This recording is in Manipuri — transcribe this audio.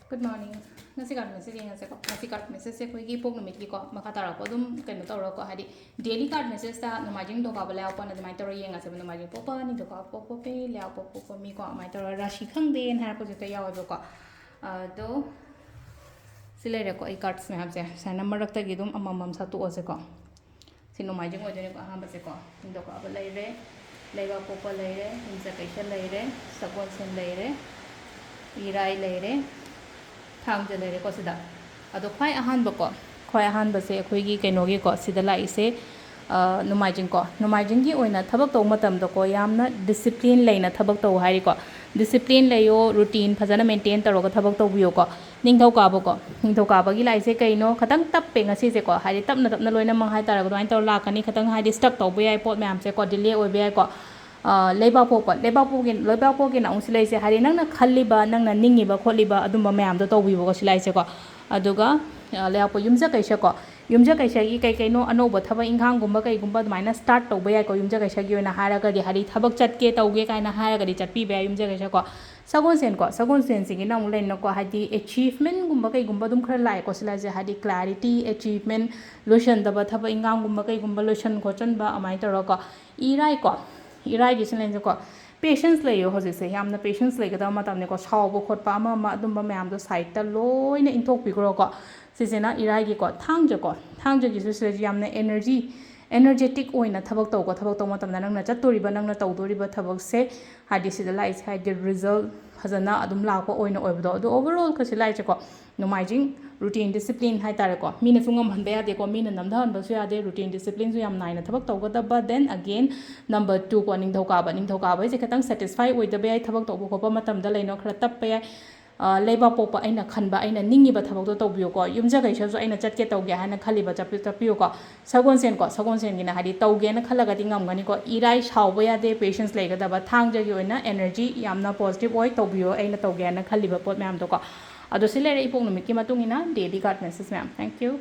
Good morning. Ngasi card message ngase ko. Ngasi card message se koi ki pok numit ki ko makha tara ko dum kaino tawro ko hadi daily card message ta namajing do ka bala ko na mai tawro yenga se namajing popa ni do ka popo pe le popo mi ko mai tawro rashi khang de en har ko jeta yaw ko do silere ko I cards me habse sa number rakta gi dum amam sa tu ose ko sino namajing o jene ko ha ba se ko do ka bala ire leiba popo leire insa kaisha leire sakon sen leire irai leire thang je leire ko sida ado khwai ahan ba ko khwai ahan ba se khoi gi kaino gi ko sida lai se numajing gi oina thabak to matam do ko yamna discipline leina thabak to hari ko discipline leyo routine phajana maintain taro ko thabak to biyo ko ningthau ka ba gi lai se kaino khatang tap pe ngasi se ko hari tapna loina mang hai tara ko doin tor la kani khatang hari stuck to bu yai pot myam se ko delay oi be ko leiba pogin na ungsi leise hari nangna khalliba nangna ningiba kholiba adumba mayam do tawbibo ko silai se ko aduga leapo yumja kaisa gi kai kai no anoba thaba inghang gumba kai gumba maina start tawba yai ko yumja kaisa gi na hara ga di hari thabak chatke tawge kai na hara ga di chatpi be yumja kaisa ko sagon sen sigi na mulai no ko hadi achievement gumba kai gumba dum khara lai ko silai se hadi clarity achievement lotion daba thaba inghang gumba kai gumba lotion ko chanba amai taro ko irai gi silen ko patience leyo hoje se yamna patience le ga ma tamne ko saw khot pa ma dum ba mayam do side ta loina intok pi ko sisena irai gi ko thangje gi se yamna energetic oina thabak to ma tamna nang na chatori ba nang na tawdori ba thabak se hadi sida lai sai the result hazana adum la ko oina oibdo do overall ko silai che ko nomajing routine discipline hai tare ko mina sungam han ba de ko mina namda han ba su ya de routine discipline su yam naina thabak to ga ba then again number 2 ko ning thoka ba je khatang satisfy oi da ba ai thabak to ko ba matam da leino khara tap pa leiba popa aina khanba aina ningi ba thabak to tawbiyo ko yumja kai sa so aina chatke tawge hana khali ba chapiyo ko sagon sen gina hadi tawge na khalaga di ngam gani ko irai shawba ya de patience lega da ba thangja gi oina energy yamna positive oi tawbiyo aina tawge hana khali ba pot myam to ko ado silere ipok numit ki matung ina daily card message ma'am thank you